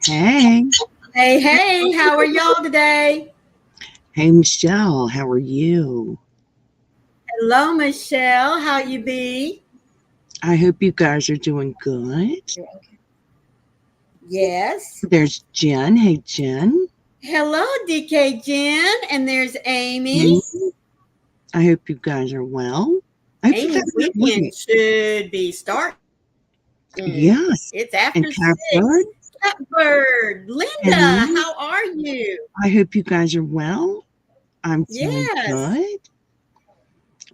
Hey. Hey, how are y'all today? Hey, Michelle, how are you? Hello, Michelle. How you be? I hope you guys are doing good. Yes. There's Jen. Hey, Jen. Hello, DK Jen. And there's Amy. Amy. I hope you guys are well. I hope you Amy's guys are weekend good. should be starting. Yes. It's after And 6. Catbird. Catbird. Linda, how are you? I hope you guys are well. I'm doing good.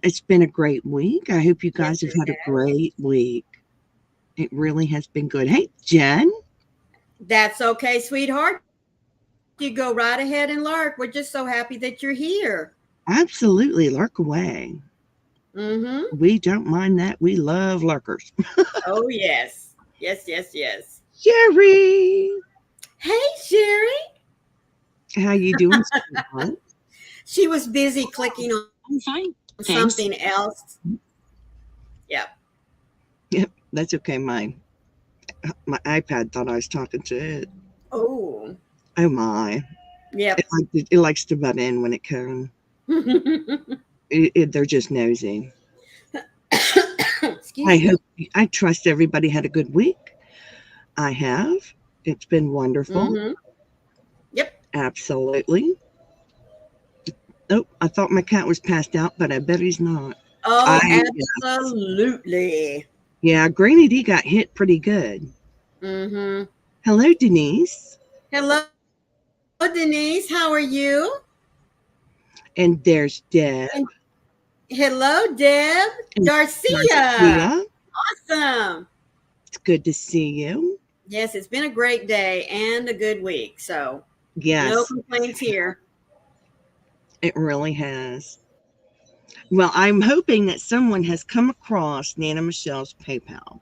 It's been a great week. I hope you guys have had a great week. It really has been good. Hey, Jen. That's okay, sweetheart. You go right ahead and lurk. We're just so happy that you're here. Absolutely. Lurk away. Mm-hmm. We don't mind that. We love lurkers. Oh, yes. Yes. Sherry. Hey, Sherry. How you doing, sweetheart? She was busy clicking on I'm fine. Something else. Yep. That's okay. My iPad thought I was talking to it. Oh my. Yep. It likes to butt in when it can. They're just nosy. I trust everybody had a good week. I have. It's been wonderful. Mm-hmm. Yep. Absolutely. Oh, I thought my cat was passed out, but I bet he's not. Oh, absolutely. Yeah, GrannyDee got hit pretty good. Mm-hmm. Hello, Denise. Hello, Denise. How are you? And there's Deb. Hello, Deb. Darcia. Awesome. It's good to see you. Yes, it's been a great day and a good week. So, yes, no complaints here. It really has. Well, I'm hoping that someone has come across Nana Michelle's PayPal,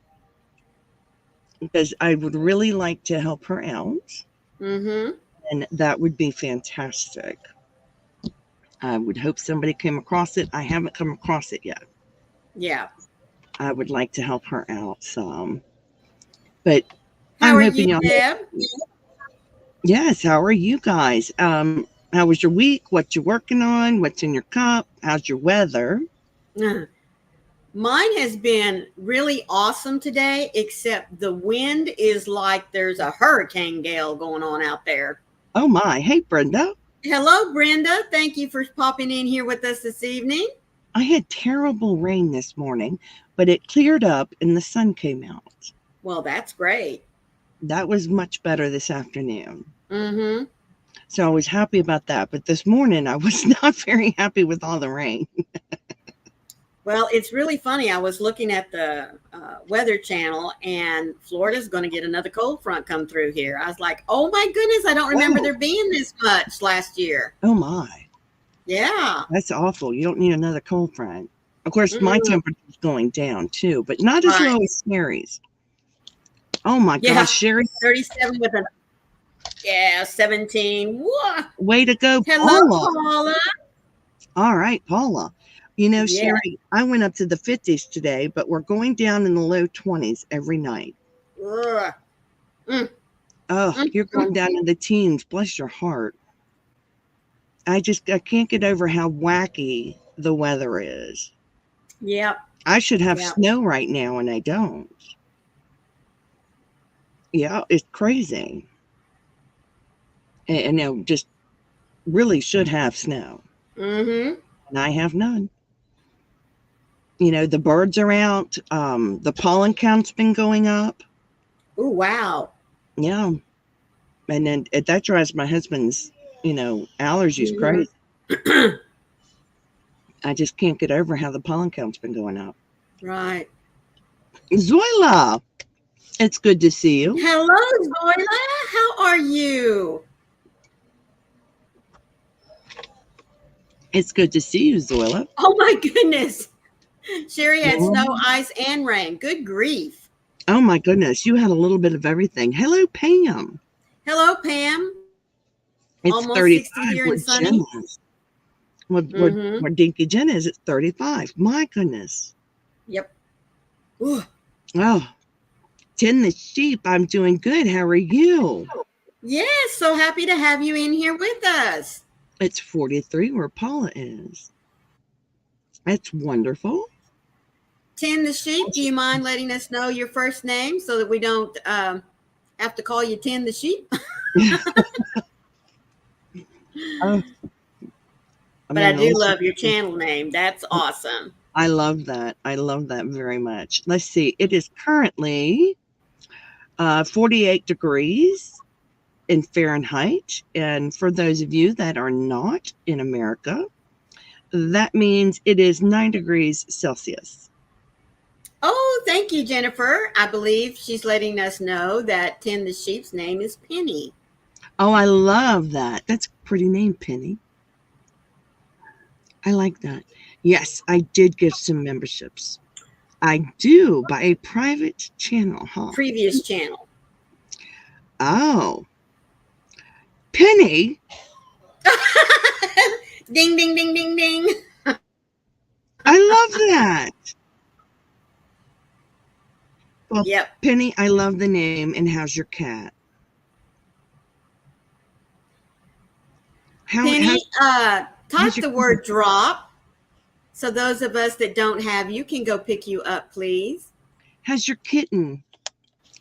because I would really like to help her out. Mm-hmm. And that would be fantastic. I would hope somebody came across it. I haven't come across it yet. Yeah. I would like to help her out some. But how are you, Deb? Yes, how are you guys? How was your week? What you working on? What's in your cup? How's your weather? Mine has been really awesome today, except the wind is like there's a hurricane gale going on out there. Oh my. Hey, Brenda. Hello, Brenda. Thank you for popping in here with us this evening. I had terrible rain this morning, but it cleared up and the sun came out. Well, that's great. That was much better this afternoon. Mm-hmm. So I was happy about that. But this morning, I was not very happy with all the rain. Well, it's really funny. I was looking at the Weather Channel, and Florida's going to get another cold front come through here. I was like, oh, my goodness. I don't remember there being this much last year. Oh, my. Yeah. That's awful. You don't need another cold front. Of course, my temperature is going down, too, but not as low as Sherry's. Oh, my gosh, Sherry. 37 with a... Yeah, 17. Whoa. Way to go, Hello, Paula. All right, Paula. You know, Sherry, I went up to the 50s today, but we're going down in the low 20s every night. You're going down in the teens. Bless your heart. I can't get over how wacky the weather is. Yep. I should have snow right now, and I don't. Yeah, it's crazy. And I just really should have snow. Mm-hmm. And I have none. You know, the birds are out. The pollen count's been going up. Oh, wow. Yeah. And then that drives my husband's, allergies crazy. I just can't get over how the pollen count's been going up. Right. Zoila, it's good to see you. Hello, Zoila. How are you? It's good to see you, Zoila. Oh, my goodness. Sherry had snow, ice, and rain. Good grief. Oh, my goodness. You had a little bit of everything. Hello, Pam. Hello, Pam. It's almost 35 60 here in sunny. Where Dinky Jen is, it's 35. My goodness. Yep. Ooh. Oh, Tin the sheep. I'm doing good. How are you? Yes, so happy to have you in here with us. It's 43 where Paula is. That's wonderful. Tin the Sheep, do you mind letting us know your first name so that we don't have to call you Tin the Sheep? But I do love your channel name. That's awesome. I love that. I love that very much. Let's see. It is currently 48 degrees in Fahrenheit. And for those of you that are not in America, that means it is 9 degrees Celsius. Oh, thank you, Jennifer. I believe she's letting us know that Tin the Sheep's name is Penny. Oh, I love that. That's a pretty name, Penny. I like that. Yes, I did give some memberships. I do by a private channel, huh? Previous channel. Oh. Penny. Ding, ding, ding, ding, ding. I love that. Well, yep. Penny, I love the name. And how's your cat? Penny, type the word drop. So those of us that don't have you can go pick you up, please. How's your kitten?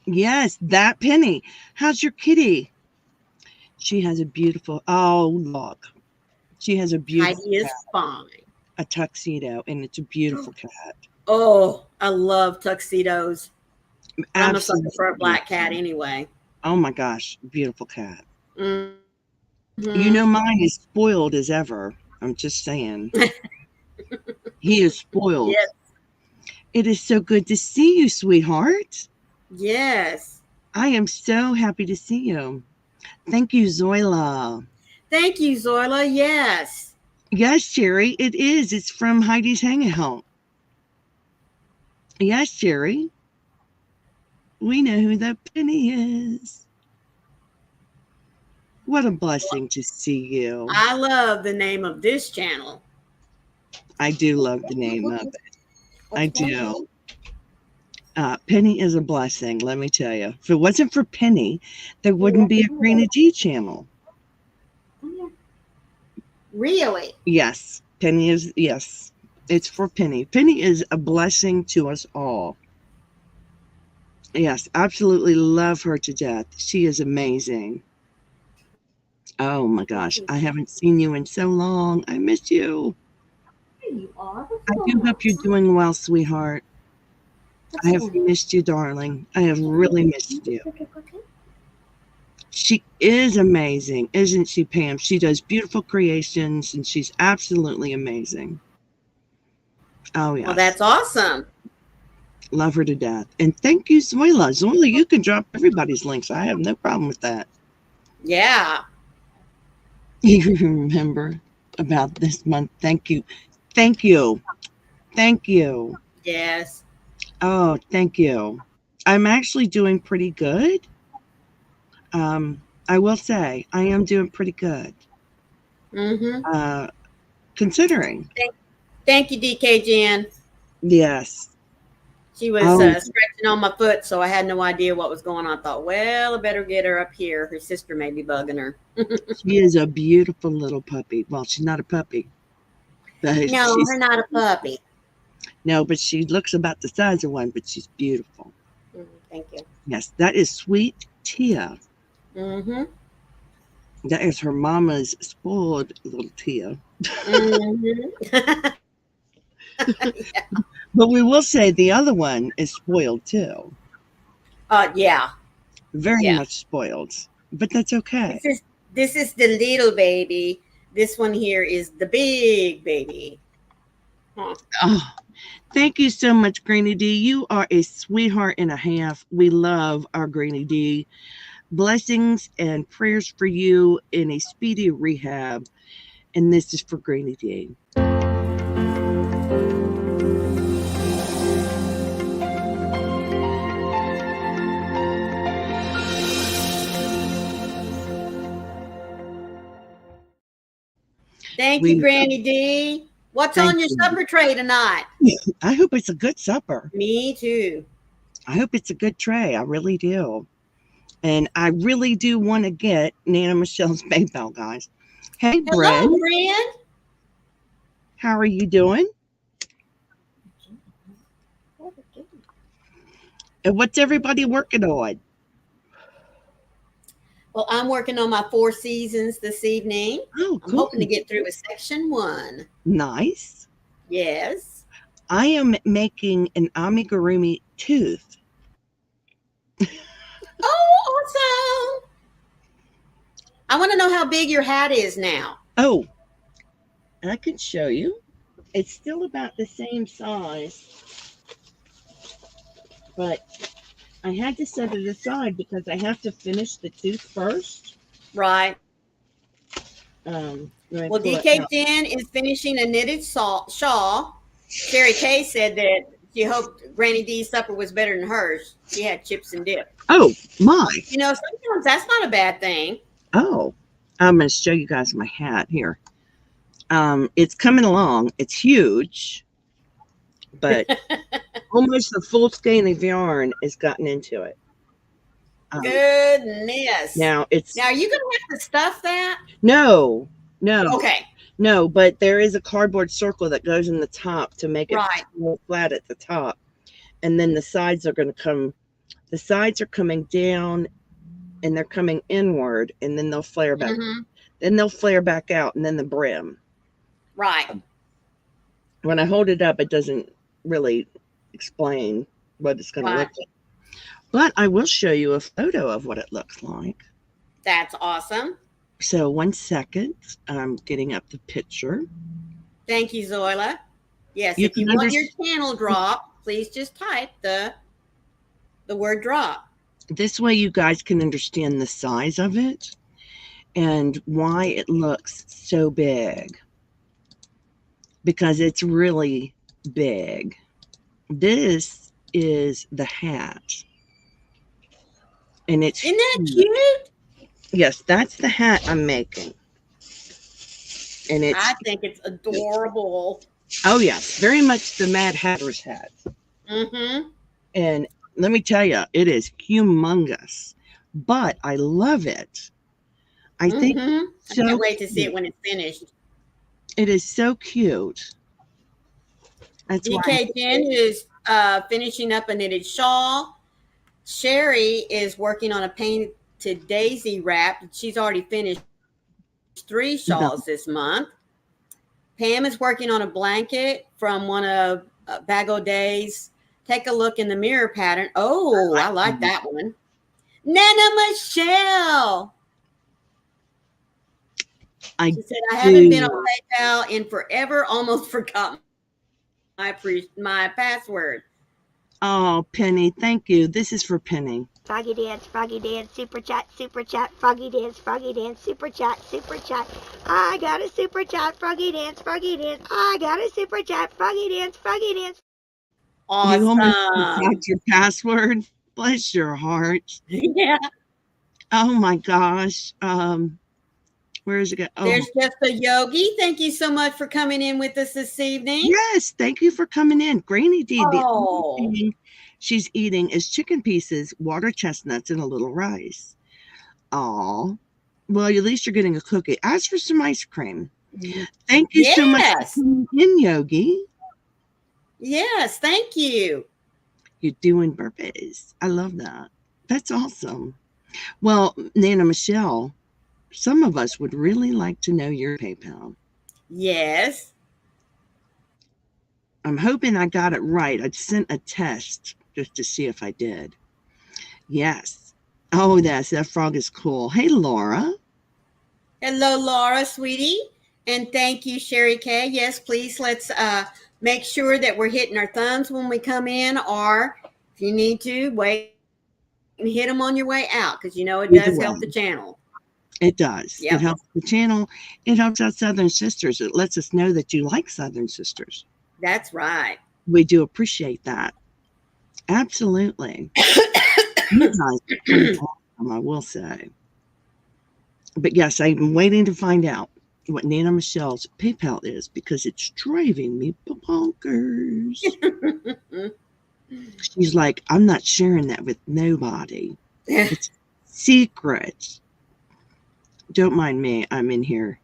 Yes, that Penny. How's your kitty? She has a beautiful, oh, look. She has a beautiful Heidi is fine. A tuxedo, and it's a beautiful cat. Oh, I love tuxedos. Absolutely. I'm a sucker for a black cat anyway. Oh my gosh, beautiful cat. Mm-hmm. You know, mine is spoiled as ever. I'm just saying. He is spoiled. Yes. It is so good to see you, sweetheart. Yes. I am so happy to see you. Thank you, Zoila. Thank you, Zoila. Yes. Yes, Sherry, it is. It's from Heidi's Hangout. Yes, Sherry. We know who that Penny is. What a blessing to see you. I love the name of this channel. I do love the name of it. I do. Penny is a blessing, let me tell you. If it wasn't for Penny, there wouldn't be a GrannyDee channel. Really? Yes. Penny is, yes. It's for Penny. Penny is a blessing to us all. Yes, absolutely love her to death. She is amazing. Oh my gosh, I haven't seen you in so long. I miss you. There you are. I do hope you're doing well, sweetheart. I have missed you, darling. I have really missed you. She is amazing, isn't she, Pam? She does beautiful creations, and she's absolutely amazing. Oh, yeah. Well, that's awesome. Love her to death. And thank you, Zoila. Zoila, you can drop everybody's links. I have no problem with that. Yeah. You remember about this month. Thank you. Thank you. Thank you. Yes. Oh, thank you. I'm actually doing pretty good. I will say I am doing pretty good. Mm-hmm. Considering. Thank you, DK Jan. Yes. She was scratching on my foot, so I had no idea what was going on. I thought, well, I better get her up here. Her sister may be bugging her. She is a beautiful little puppy. Well, she's not a puppy. No, she's not a puppy. No, but she looks about the size of one, but she's beautiful. Thank you. Yes, that is Sweet Tia. Mm-hmm. That is her mama's spoiled little Tia. Mm-hmm. Yeah. But we will say the other one is spoiled too. Yeah. Very much spoiled. But that's okay. This is the little baby. This one here is the big baby. Huh. Oh, thank you so much, GrannyDee. You are a sweetheart and a half. We love our GrannyDee. Blessings and prayers for you in a speedy rehab. And this is for GrannyDee. Thank you, GrannyDee. What's on your supper tray tonight? I hope it's a good supper. Me too. I hope it's a good tray. I really do. And I really do want to get Nana Michelle's PayPal, guys. Hey, Hello, Bren. Bren. How are you doing? And what's everybody working on? Well, I'm working on my 4 seasons this evening. Oh, I'm cool. hoping to get through with section 1. Nice. Yes. I am making an amigurumi tooth. Oh, awesome. I want to know how big your hat is now. Oh, I can show you. It's still about the same size, but I had to set it aside because I have to finish the tooth first. Right. Well, DK Jen is finishing a knitted shawl. Sherry Kay said that she hoped GrannyDee's supper was better than hers. She had chips and dip. Oh, my. You know, sometimes that's not a bad thing. Oh, I'm going to show you guys my hat here. It's coming along. It's huge, but almost the full skein of yarn has gotten into it. Goodness. Now, are you going to have to stuff that? No. Okay. No, but there is a cardboard circle that goes in the top to make it flat at the top. And then the sides are going to come, the sides are coming down and they're coming inward, and then they'll flare back. Then they'll flare back out, and then the brim. Right. When I hold it up, it doesn't really explain what it's going to look like. But I will show you a photo of what it looks like. That's awesome. So 1 second. I'm getting up the picture. Thank you, Zoila. Yes, if you want your channel drop, please just type the word drop. This way you guys can understand the size of it and why it looks so big. Because it's really big. This is the hat. And it's Isn't that cute? Yes, that's the hat I'm making. And I think it's adorable. Oh yes, very much the Mad Hatter's hat. And let me tell you, it is humongous, but I love it. I think I can't wait to see it when it's finished. It is so cute. That's DK Jen is finishing up a knitted shawl. Sherry is working on a painted daisy wrap. She's already finished 3 shawls this month. Pam is working on a blanket from one of Bago Day's Take a Look in the Mirror pattern. Oh, I like that one. Nana Michelle. She said, I haven't been on PayPal in forever. Almost forgot my password. Oh, Penny, thank you. This is for Penny. Froggy dance, super chat, froggy dance, super chat, super chat. I got a super chat, froggy dance. I got a super chat, froggy dance. Awesome. You almost forgot your password. Bless your heart. Yeah. Oh my gosh. Where is it going? Oh. There's just a Yogi. Thank you so much for coming in with us this evening. Yes, thank you for coming in. GrannyDee, the only thing she's eating is chicken pieces, water chestnuts, and a little rice. Oh, well, at least you're getting a cookie. Ask for some ice cream. Thank you so much for coming in, Yogi. Yes, thank you. You're doing burpees. I love that. That's awesome. Well, Nana Michelle, some of us would really like to know your PayPal. Yes. I'm hoping I got it right. I sent a test just to see if I did. Yes. Oh, that frog is cool. Hey, Laura. Hello, Laura, sweetie. And thank you, Sherry Kay. Yes, please, let's make sure that we're hitting our thumbs when we come in, or if you need to, wait and hit them on your way out, because you know it does help the channel. It does. Yep. It helps the channel. It helps our Southern sisters. It lets us know that you like Southern sisters. That's right. We do appreciate that. Absolutely. You guys are pretty awesome, I will say. But yes, I'm waiting to find out what Nana Michelle's PayPal is, because it's driving me bonkers. She's like, I'm not sharing that with nobody. It's secrets. Don't mind me. I'm in here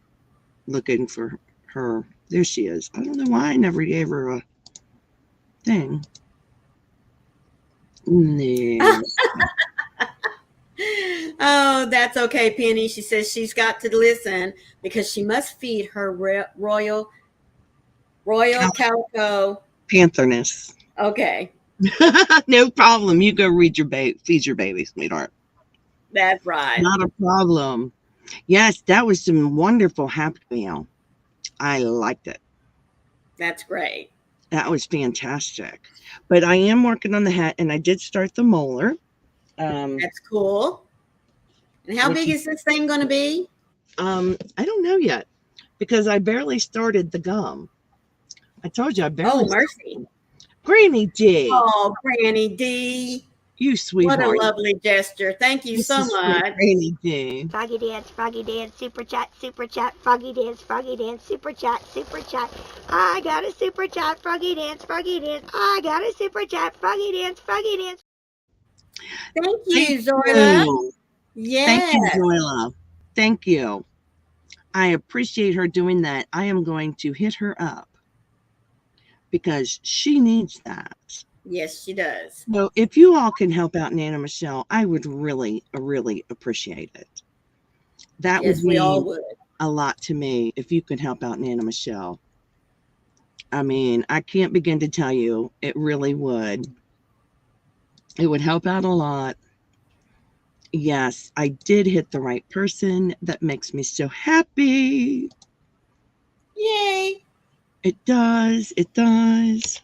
looking for her. There she is. I don't know why I never gave her a thing. There. Oh, that's okay, Penny. She says she's got to listen because she must feed her royal calico Pantherness. Okay. No problem. You go feed your baby, sweetheart. That's right. Not a problem. Yes, that was some wonderful Happy Meal. I liked it. That's great. That was fantastic. But I am working on the hat, and I did start the molar. That's cool. And how big is this thing going to be? I don't know yet because I barely started the gum. I told you I barely. Oh, mercy. GrannyDee. Oh, GrannyDee. You sweetheart. What a lovely gesture. Thank you so much. GrannyDee. Froggy dance, super chat, Froggy dance, super chat, I got a super chat, Froggy dance, I got a super chat, Froggy dance. Thank you, Zoila. Yes. Thank you, Zoila. Thank you. I appreciate her doing that. I am going to hit her up because she needs that. Yes, she does. So if you all can help out Nana Michelle, I would really, really appreciate it. That would mean a lot to me if you could help out Nana Michelle. I mean, I can't begin to tell you, it really would. It would help out a lot. Yes, I did hit the right person. That makes me so happy. Yay. It does. It does.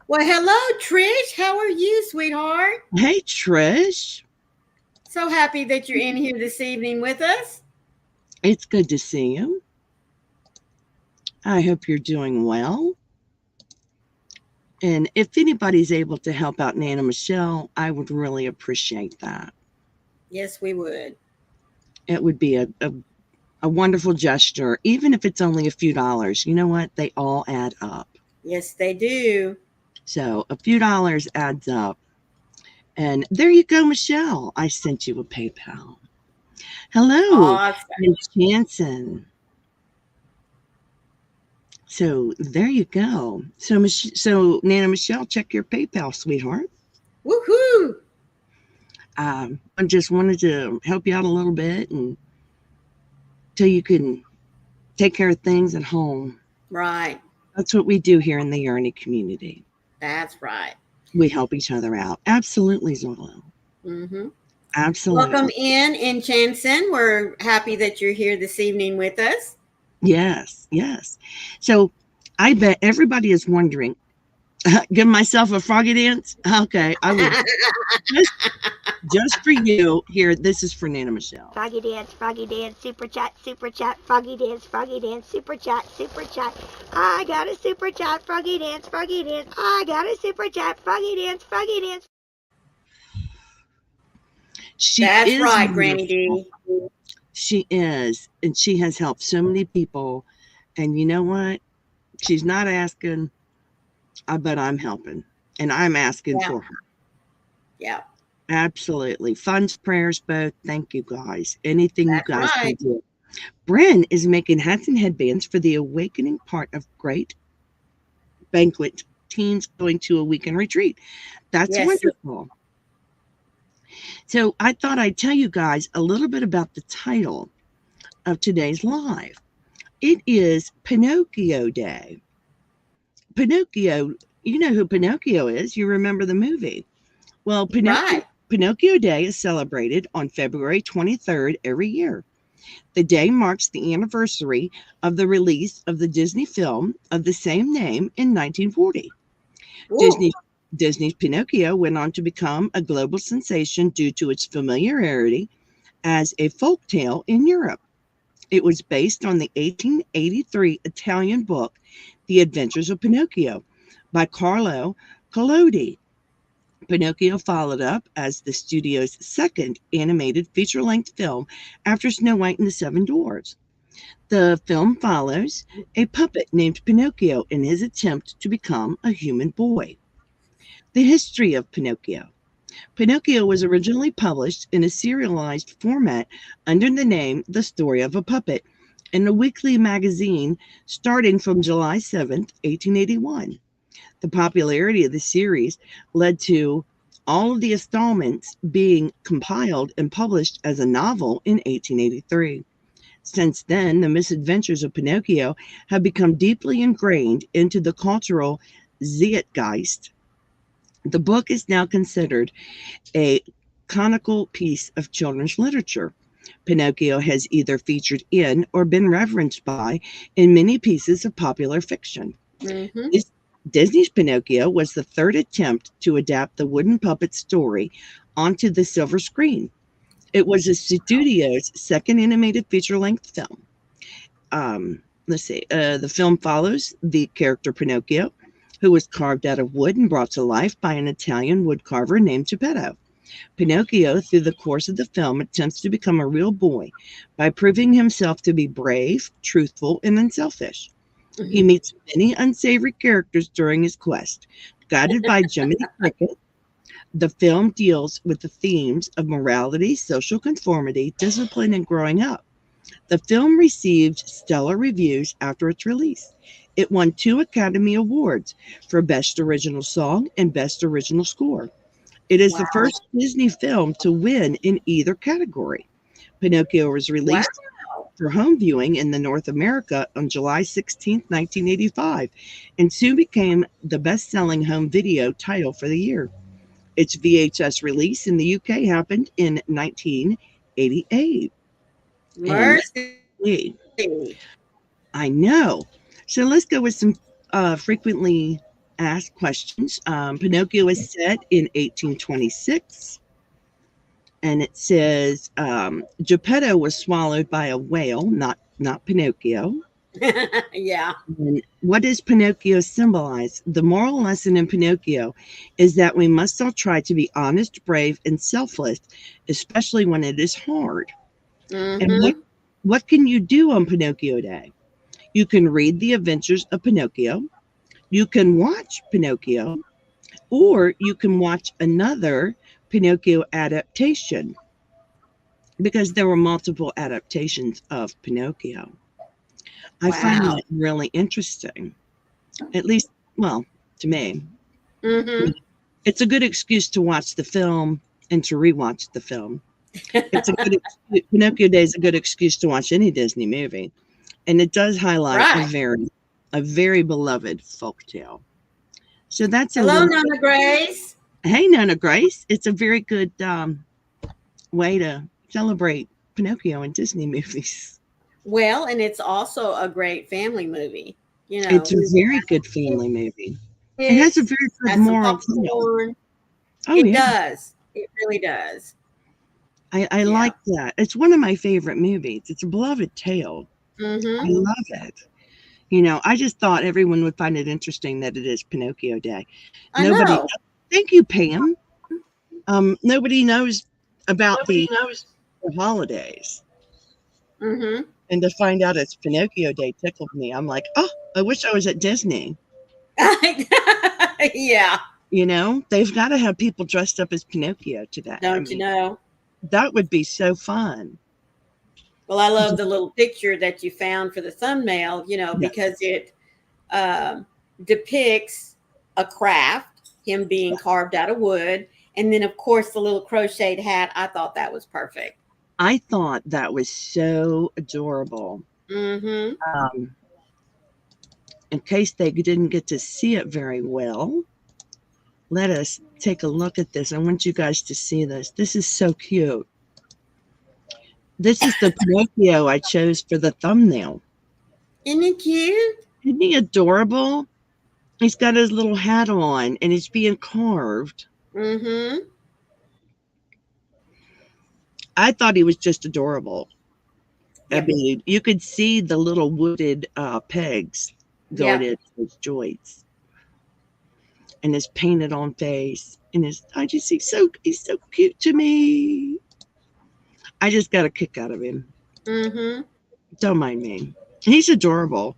Well, hello, Trish. How are you, sweetheart? Hey, Trish. So happy that you're in here this evening with us. It's good to see you. I hope you're doing well. And if anybody's able to help out Nana Michelle, I would really appreciate that. Yes, we would. It would be a wonderful gesture, even if it's only a few dollars. You know what? They all add up. Yes, they do. So a few dollars adds up. And there you go, Michelle. I sent you a PayPal. Hello, Miss Jansen. So there you go. So Nana Michelle, check your PayPal, sweetheart. Woohoo! I just wanted to help you out a little bit and so you can take care of things at home. Right. That's what we do here in the Yarny community. That's right. We help each other out. Absolutely, Zoila. Mm-hmm. Absolutely. Welcome in Jansen. We're happy that you're here this evening with us. Yes, yes. So I bet everybody is wondering, give myself a froggy dance? Okay, I will. just for you here, this is for Nana Michelle. Froggy dance, super chat, Froggy dance, super chat. I got a super chat, Froggy dance, I got a super chat, Froggy dance. That's right, GrannyDee. She is, and she has helped so many people. And you know what? She's not asking, but I'm helping, and I'm asking for her. Yeah. Absolutely. Funds, prayers, both. Thank you, guys. Anything you guys can do. Bryn is making hats and headbands for the awakening part of Great Banquet Teens Going to a Weekend Retreat. That's wonderful. So I thought I'd tell you guys a little bit about the title of today's live. It is Pinocchio Day. Pinocchio, you know who Pinocchio is. You remember the movie. Well, Pinocchio Day is celebrated on February 23rd every year. The day marks the anniversary of the release of the Disney film of the same name in 1940. Disney's Pinocchio went on to become a global sensation due to its familiarity as a folk tale in Europe. It was based on the 1883 Italian book, The Adventures of Pinocchio, by Carlo Collodi. Pinocchio followed up as the studio's second animated feature-length film after Snow White and the Seven Dwarfs. The film follows a puppet named Pinocchio in his attempt to become a human boy. The history of Pinocchio. Pinocchio was originally published in a serialized format under the name The Story of a Puppet in a weekly magazine starting from July 7th, 1881. The popularity of the series led to all of the installments being compiled and published as a novel in 1883. Since then, the misadventures of Pinocchio have become deeply ingrained into the cultural zeitgeist. The book is now considered a canonical piece of children's literature. Pinocchio has either featured in or been referenced by in many pieces of popular fiction. Mm-hmm. Disney's Pinocchio was the third attempt to adapt the wooden puppet story onto the silver screen. It was the studio's second animated feature-length film. The film follows the character Pinocchio, who was carved out of wood and brought to life by an Italian woodcarver named Geppetto. Pinocchio, through the course of the film, attempts to become a real boy by proving himself to be brave, truthful, and unselfish. Mm-hmm. He meets many unsavory characters during his quest. Guided by Jiminy Cricket, the film deals with the themes of morality, social conformity, discipline, and growing up. The film received stellar reviews after its release. It won 2 Academy Awards for Best Original Song and Best Original Score. It is the first Disney film to win in either category. Pinocchio was released for home viewing in North America on July 16, 1985, and soon became the best-selling home video title for the year. Its VHS release in the UK happened in 1988. Mercy. I know. So let's go with some frequently asked questions. Pinocchio is set in 1826. And it says, Geppetto was swallowed by a whale, not Pinocchio. Yeah. And what does Pinocchio symbolize? The moral lesson in Pinocchio is that we must all try to be honest, brave, and selfless, especially when it is hard. Mm-hmm. And what can you do on Pinocchio Day? You can read The Adventures of Pinocchio. You can watch Pinocchio, or you can watch another Pinocchio adaptation, because there were multiple adaptations of Pinocchio. I find that really interesting, at least, well, to me. Mm-hmm. It's a good excuse to watch the film and to rewatch the film. It's a good Pinocchio Day is a good excuse to watch any Disney movie, and it does highlight a very beloved folktale. So that's hello, Nana Grace. Hey, Nana Grace. It's a very good way to celebrate Pinocchio in Disney movies. Well, and it's also a great family movie. You know, it's a very good family movie. It has a very good moral tale. It does. It really does. I like that. It's one of my favorite movies. It's a beloved tale. Mm-hmm. I love it. You know, I just thought everyone would find it interesting that it is Pinocchio Day. Nobody knows. Thank you, Pam. Nobody knows about the holidays. Mm-hmm. And to find out it's Pinocchio Day tickled me. I'm like, oh, I wish I was at Disney. Yeah. You know, they've got to have people dressed up as Pinocchio today. Don't you know? That would be so fun. Well, I love the little picture that you found for the thumbnail, you know, because it depicts a craft, him being carved out of wood. And then, of course, the little crocheted hat. I thought that was perfect. I thought that was so adorable. Mm-hmm. In case they didn't get to see it very well, let us take a look at this. I want you guys to see this. This is so cute. This is the Pinocchio I chose for the thumbnail. Isn't he cute? Isn't he adorable? He's got his little hat on and he's being carved. Mm-hmm. I thought he was just adorable. Yep. I mean, you could see the little wooded pegs going into his joints. And his painted on face. And he's so cute to me. I just got a kick out of him. Mm-hmm. Don't mind me. He's adorable.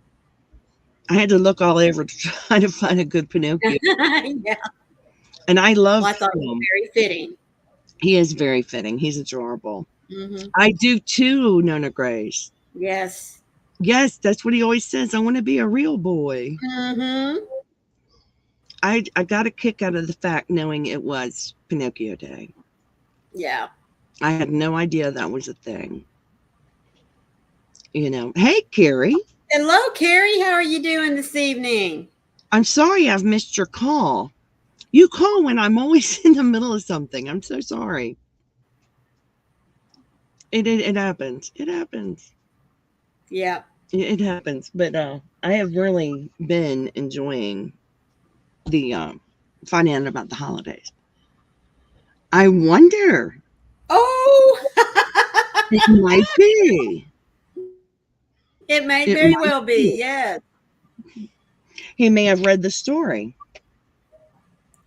I had to look all over to try to find a good Pinocchio. Yeah. And I love Well, I thought it was him. very fitting. He is very fitting. He's adorable. Mm-hmm. I do too, Nona Grace. Yes. Yes, that's what he always says. I want to be a real boy. Mm-hmm. I got a kick out of the fact knowing it was Pinocchio Day. Yeah. I had no idea that was a thing. You know, hey, Carrie. Hello, Carrie. How are you doing this evening? I'm sorry I've missed your call. You call when I'm always in the middle of something. I'm so sorry. It happens. It happens. Yeah. It happens. But I have really been enjoying the finding out about the holidays. I wonder. Oh, It might be. it may It very might well be. be. Yes. He may have read the story.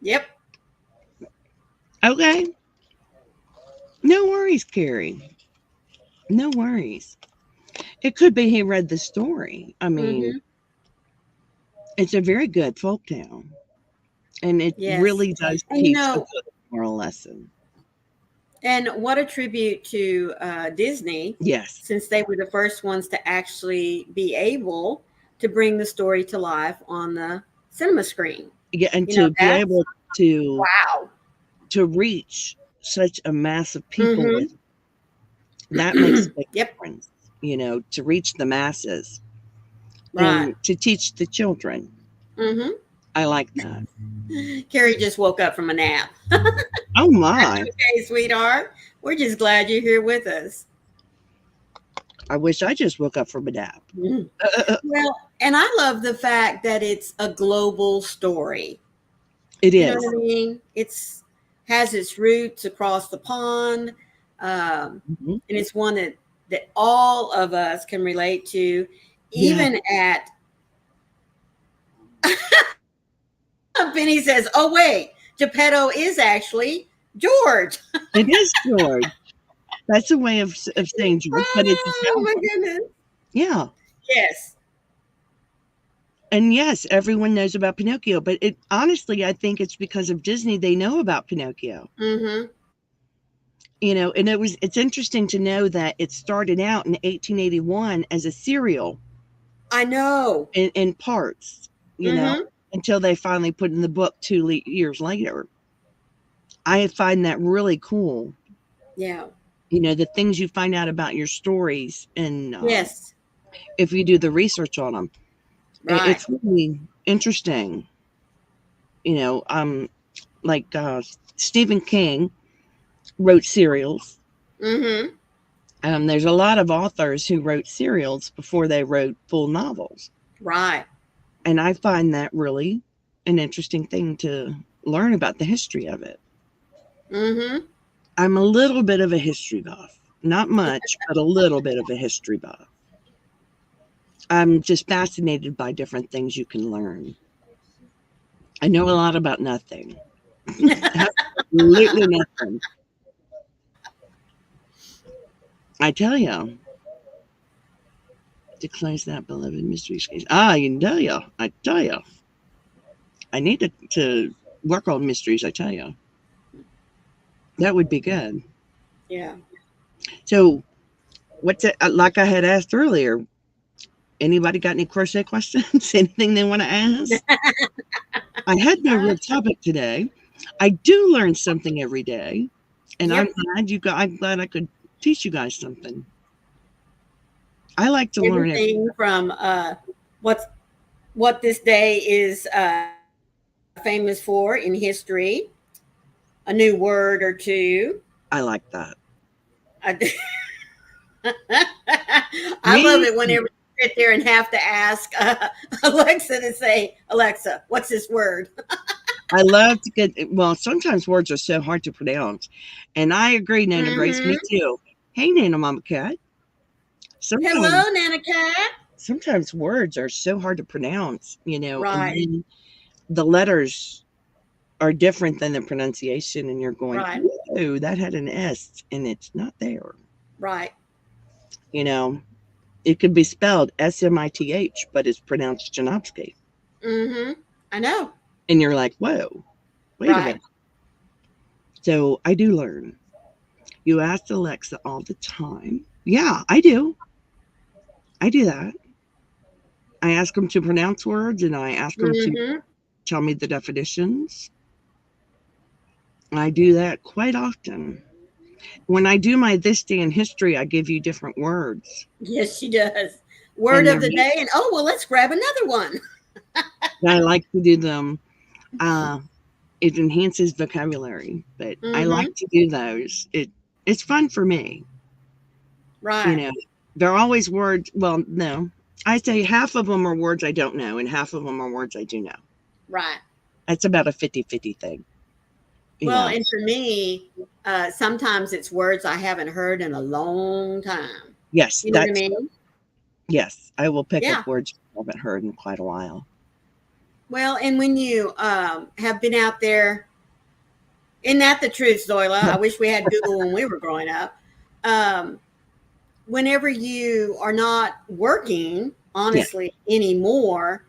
Yep. Okay. No worries, Carrie. No worries. It could be he read the story. I mean, it's a very good folktale. And it Yes. really does And, teach a good moral lesson. And what a tribute to Disney, Yes. since they were the first ones to actually be able to bring the story to life on the cinema screen. Yeah, and You to know, be that's- able to Wow. to reach such a mass of people Mhm. with that makes a big Yep. difference. You know, to reach the masses Right. and to teach the children. Mm-hmm. I like that. Carrie just woke up from a nap. Oh my. Okay, sweetheart. We're just glad you're here with us. I wish I just woke up from a nap. Well, and I love the fact that it's a global story. It You is. know what I mean? It's has its roots across the pond, Mhm. and it's one that all of us can relate to, Yeah. even at. Penny says, "Oh wait, Geppetto is actually George." It is George. That's a way of saying George, but it's Oh my goodness! yeah. Yes. And yes, everyone knows about Pinocchio, but it honestly, I think it's because of Disney they know about Pinocchio. Mm-hmm. You know, and it's interesting to know that it started out in 1881 as a serial I know. in parts, you know, until they finally put in the book 2 years later. I find that really cool. Yeah. You know, the things you find out about your stories and Yes. if you do the research on them. Right. It's really interesting. You know, like Stephen King wrote serials. Mm-hmm. There's a lot of authors who wrote serials before they wrote full novels. Right. And I find that really an interesting thing to learn about the history of it. Mm-hmm. I'm a little bit of a history buff. Not much, but a little bit of a history buff. I'm just fascinated by different things you can learn. I know a lot about nothing. Absolutely nothing. I tell you. To close that beloved mystery case. I tell you. I tell you. I need to work on mysteries, I tell you. That would be good. Yeah. So, what's it like I had asked earlier? Anybody got any crochet questions? Anything they want to ask? I had no real topic today. I do learn something every day, and Yep. I'm glad I could teach you guys something. I like to learn Everything from what this day is famous for in history, a new word or two. I like that. I love it whenever you sit there and have to ask Alexa to say, "Alexa, what's this word?" I love to get, well, sometimes words are so hard to pronounce. And I agree, Nana Grace, me too. Hey, Nana Mama Cat. Hello, Nana Cat. Sometimes words are so hard to pronounce, you know, Right. and then the letters are different than the pronunciation, and you're going, Right. oh, that had an S, and it's not there. Right. You know, it could be spelled Smith, but it's pronounced Janowski. Mm-hmm. I know. And you're like, whoa, wait a minute. So I do learn. You ask Alexa all the time. Yeah, I do. I do that. I ask them to pronounce words and I ask them to tell me the definitions. I do that quite often. When I do my This Day in History, I give you different words. Yes, she does. Word of the day. And oh, well, let's grab another one. I like to do them. It enhances vocabulary, but I like to do those. It's fun for me. Right. You know, they're always words. Well, no, I say half of them are words I don't know and half of them are words I do know. Right. That's about a 50-50 thing. Well, and for me, sometimes it's words I haven't heard in a long time. Yes. You know what I mean? Yes. I will pick up words I haven't heard in quite a while. Well, and when you have been out there, isn't that the truth, Zoila? I wish we had Google when we were growing up. Whenever you are not working, honestly, anymore,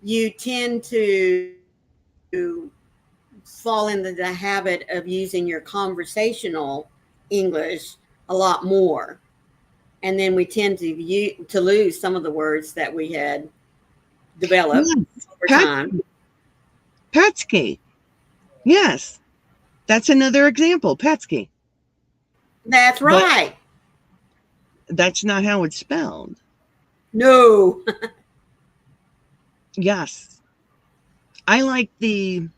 you tend to fall into the habit of using your conversational English a lot more. And then we tend to lose some of the words that we had developed over time. Patsky. Yes. That's another example. Patsky. That's right. But that's not how it's spelled. No. Yes. I like the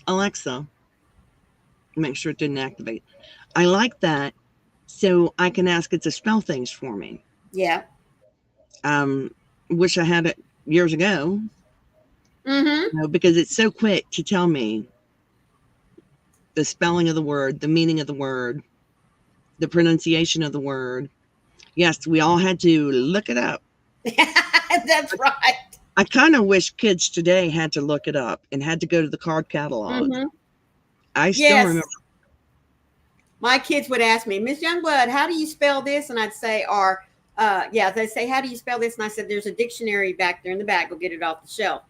Alexa. Make sure it didn't activate. I like that so I can ask it to spell things for me. Yeah. Wish I had it years ago. You know, because it's so quick to tell me the spelling of the word, the meaning of the word, the pronunciation of the word. Yes, we all had to look it up. That's right. I kind of wish kids today had to look it up and had to go to the card catalog. I still remember. My kids would ask me, Miss Youngblood, how do you spell this? And I'd say, they say, how do you spell this? And I said, there's a dictionary back there in the back. Go get it off the shelf.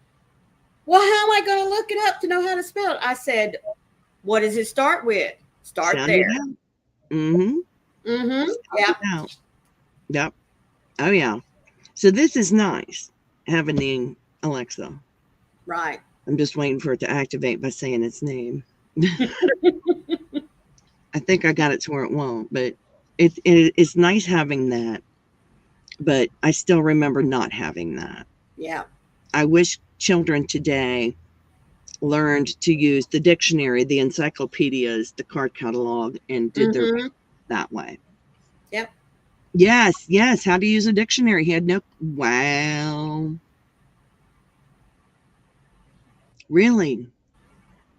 Well, how am I going to look it up to know how to spell it? I said, what does it start with? Start there. Yep. Yep. Oh, yeah. So this is nice, having the Alexa. Right. I'm just waiting for it to activate by saying its name. I think I got it to where it won't, but it's nice having that. But I still remember not having that. Yeah. I wish children today learned to use the dictionary, the encyclopedias, the card catalog, and did their that way. Yep. Yes. How to use a dictionary. He had no. Wow. Really?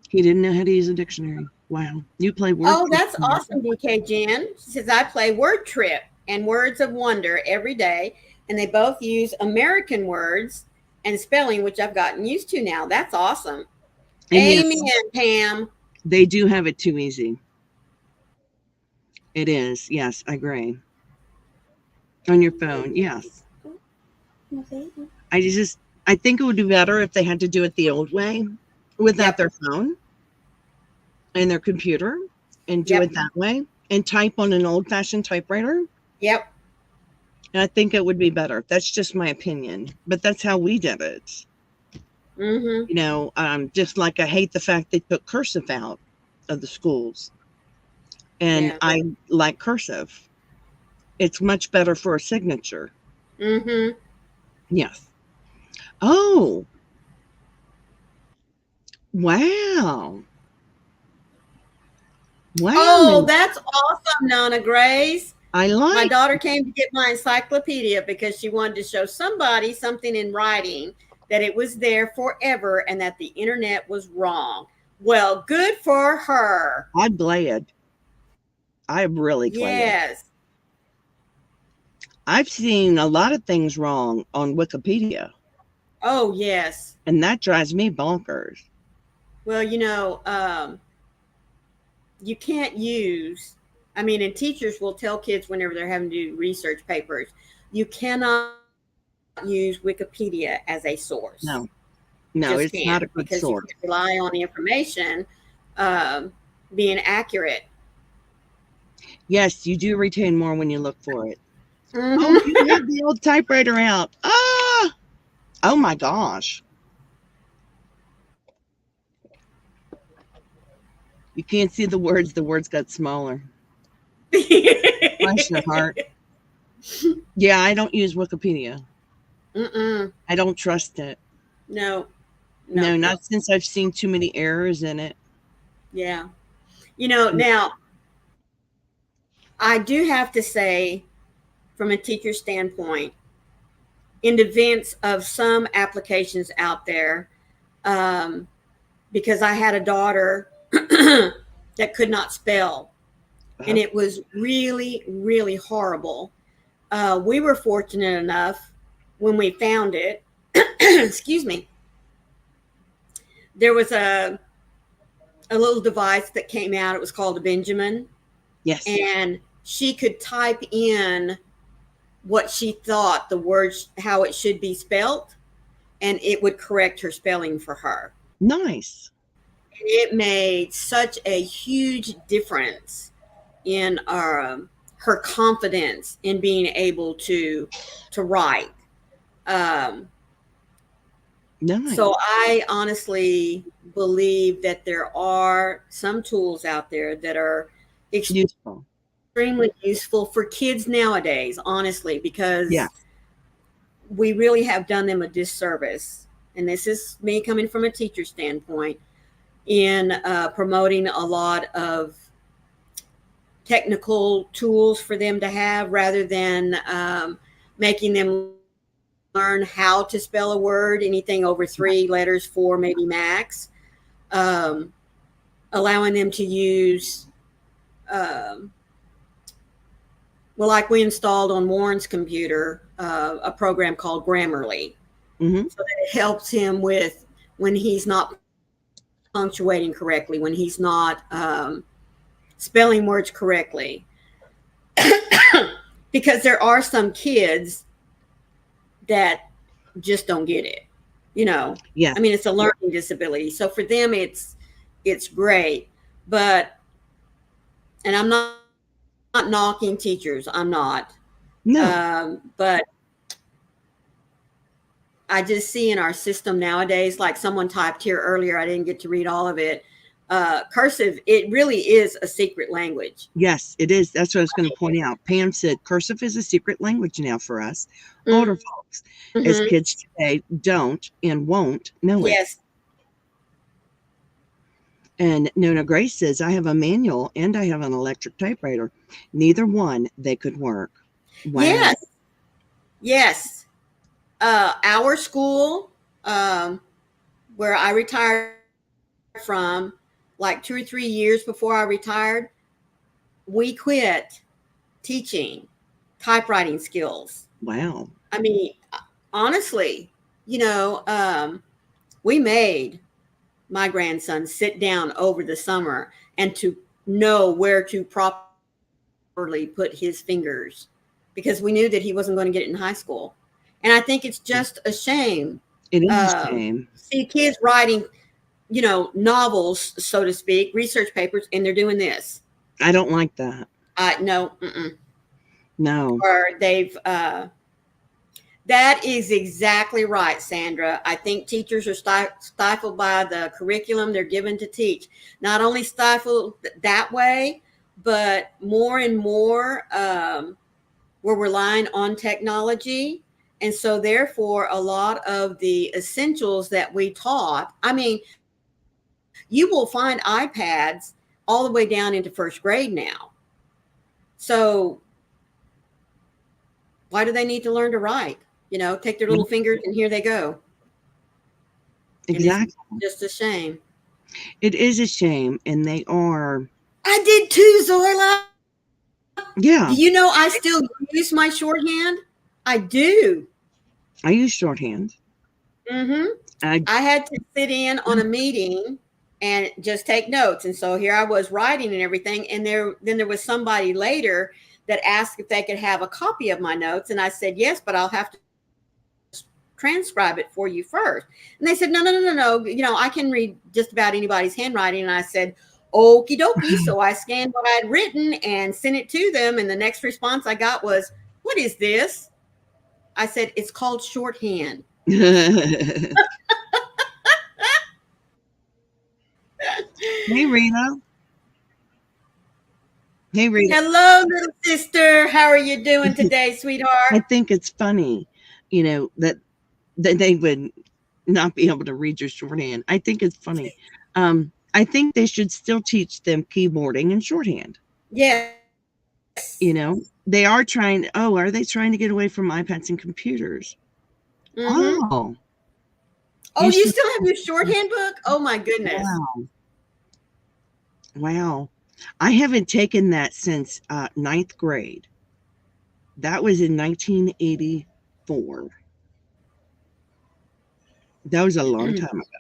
He didn't know how to use a dictionary. Wow. You play word. Oh, that's awesome, DK Jen. She says, I play Word Trip and Words of Wonder every day, and they both use American words and spelling, which I've gotten used to now. That's awesome. And amen, yes, Pam. They do have it too easy. It is. Yes, I agree. On your phone, yes. I think it would be better if they had to do it the old way without their phone and their computer and do it that way and type on an old-fashioned typewriter. Yep. And I think it would be better. That's just my opinion, but that's how we did it. You know, just like I hate the fact they took cursive out of the schools. And I like cursive. It's much better for a signature. Yes. Oh. Wow. Wow. Oh, that's awesome, Nana Grace. I like. My daughter came to get my encyclopedia because she wanted to show somebody something in writing that it was there forever and that the internet was wrong. Well, good for her. I'm glad. I'm really glad. Yes. I've seen a lot of things wrong on Wikipedia. Oh, yes. And that drives me bonkers. Well, you know, you can't use, I mean, and teachers will tell kids whenever they're having to do research papers, you cannot use Wikipedia as a source. No, it's not a good source. You rely on the information being accurate. Yes, you do retain more when you look for it. Mm-hmm. Oh, you have the old typewriter out. Ah! Oh my gosh. You can't see the words. The words got smaller. Bless your heart. Yeah, I don't use Wikipedia. Mm-mm. I don't trust it. No, No, not since I've seen too many errors in it. Yeah. Now, I do have to say, from a teacher standpoint, in defense of some applications out there, because I had a daughter that could not spell, and it was really, really horrible. We were fortunate enough when we found it, excuse me, there was a little device that came out. It was called a Benjamin. Yes. And she could type in what she thought the words, how it should be spelt, and it would correct her spelling for her. Nice. It made such a huge difference in her confidence in being able to write. Nice. So I honestly believe that there are some tools out there that are extremely useful for kids nowadays, honestly, because we really have done them a disservice. And this is me coming from a teacher standpoint in promoting a lot of technical tools for them to have rather than making them learn how to spell a word, anything over 3 letters, 4 maybe max, allowing them to use like we installed on Warren's computer a program called Grammarly. Mm-hmm. So that it helps him with when he's not punctuating correctly, when he's not spelling words correctly. Because there are some kids that just don't get it, Yeah. I mean, it's a learning disability. So for them, it's great. But, and I'm not knocking teachers. I'm not. No. But I just see in our system nowadays, like someone typed here earlier, I didn't get to read all of it. Cursive, it really is a secret language. Yes, it is. That's what I was going to point out. Pam said cursive is a secret language now for us older folks, as kids today don't and won't know it. Yes. And Nona Grace says, I have a manual and I have an electric typewriter. Neither one, they could work. Wow. Yes. Yes. Our school, where I retired from, like 2 or 3 years before I retired, we quit teaching typewriting skills. Wow. I mean, honestly, we made my grandson sit down over the summer and to know where to properly put his fingers, because we knew that he wasn't going to get it in high school. And I think it's just a shame. It is a shame. See kids writing, novels, so to speak, research papers, and they're doing this. I don't like that. No. No. Or they've, that is exactly right, Sandra. I think teachers are stifled by the curriculum they're given to teach. Not only stifled that way, but more and more we're relying on technology. And so therefore, a lot of the essentials that we taught, I mean, you will find iPads all the way down into 1st grade now. So why do they need to learn to write? Take their little fingers and here they go. Exactly. It's just a shame. It is a shame. And they are. I did too, Zorla. Yeah. Do you know I still use my shorthand? I do. I use shorthand. Mm-hmm. I had to sit in on a meeting and just take notes. And so here I was writing and everything. And then there was somebody later that asked if they could have a copy of my notes. And I said, yes, but I'll have to transcribe it for you first. And they said, no. I can read just about anybody's handwriting. And I said, Okie dokie. So I scanned what I had written and sent it to them. And the next response I got was, "What is this?" I said, "It's called shorthand." Hey, Rita. Hey, Rita. Hello, little sister. How are you doing today, I sweetheart? think it's funny, that they would not be able to read your shorthand. I think it's funny. I think they should still teach them keyboarding and shorthand. Yes. They are trying. Oh, are they trying to get away from iPads and computers? Mm-hmm. Oh. Oh, you still have your shorthand book? Oh my goodness. Wow. I haven't taken that since 9th grade. That was in 1984. That was a long time ago.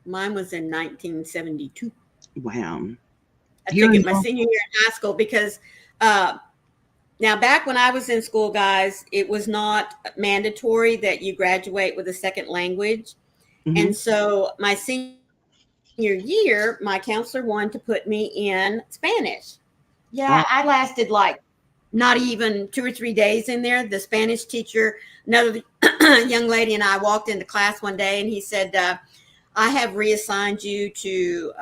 Mine was in 1972. Wow. I took it my senior year in high school because now back when I was in school, guys, it was not mandatory that you graduate with a second language. Mm-hmm. And so my senior year, my counselor wanted to put me in Spanish. Yeah, I lasted like not even 2 or 3 days in there. The Spanish teacher, another young lady, and I walked into class one day, and he said, "I have reassigned you to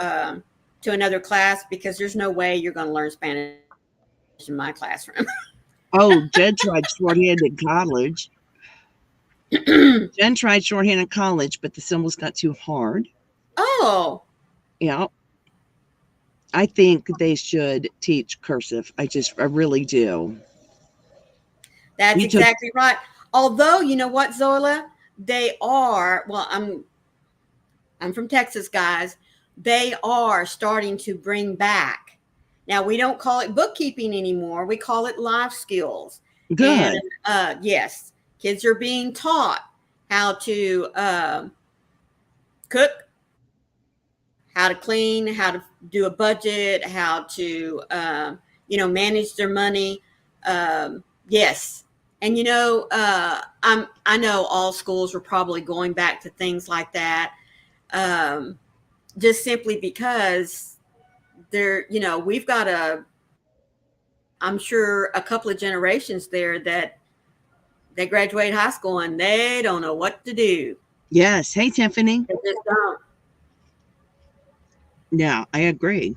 another class because there's no way you're going to learn Spanish in my classroom." Oh, Jen tried shorthand in college. Jen tried shorthand in college, but the symbols got too hard. Oh. Yeah. I think they should teach cursive. I really do. That's exactly right. Although, you know what, Zola? They are, well, I'm from Texas, guys. They are starting to bring back. Now, we don't call it bookkeeping anymore. We call it life skills. Good. And, yes, kids are being taught how to cook, how to clean, how to do a budget, how to, manage their money. Yes. And, I know all schools are probably going back to things like that. Just simply because we've got I'm sure a couple of generations there that they graduate high school and they don't know what to do. Yes. Hey, Tiffany. They just don't. Yeah, I agree.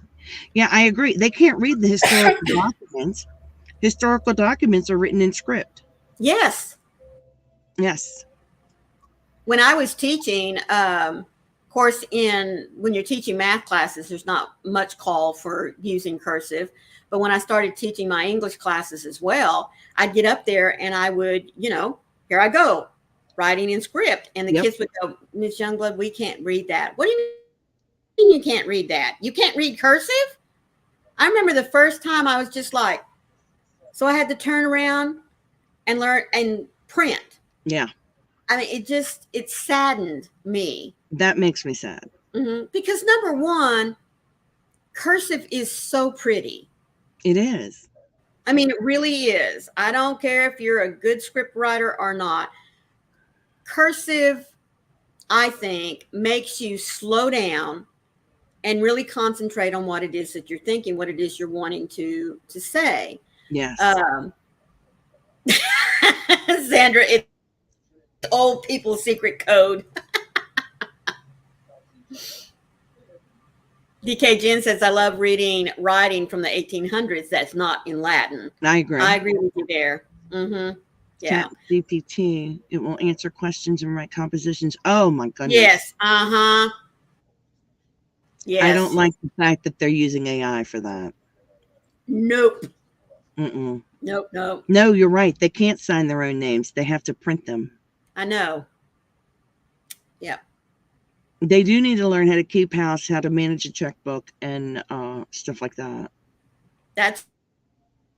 Yeah, I agree. They can't read the historical documents. Historical documents are written in script. Yes. Yes. When I was teaching, of course, when you're teaching math classes, there's not much call for using cursive. But when I started teaching my English classes as well, I'd get up there and I would, here I go, writing in script. And the kids would go, "Miss Youngblood, we can't read that." "What do you mean you can't read that? You can't read cursive?" I remember the first time I was just like, so I had to turn around and learn and print. Yeah. I mean, it saddened me. That makes me sad. Mm-hmm. Because number one, cursive is so pretty. It is. I mean, it really is. I don't care if you're a good script writer or not. Cursive, I think, makes you slow down and really concentrate on what it is that you're thinking, what it is you're wanting to say. Yes. Sandra, it's old people's secret code. DK Jen says, "I love writing from the 1800s. That's not in Latin." I agree. I agree with you there. Mm-hmm. Yeah. GPT, it will answer questions and write compositions. Oh my goodness. Yes. Uh-huh. Yes. I don't like the fact that they're using AI for that. Nope. Mm-mm. Nope. No, you're right. They can't sign their own names. They have to print them. I know. Yeah. They do need to learn how to keep house, how to manage a checkbook, and stuff like that. That's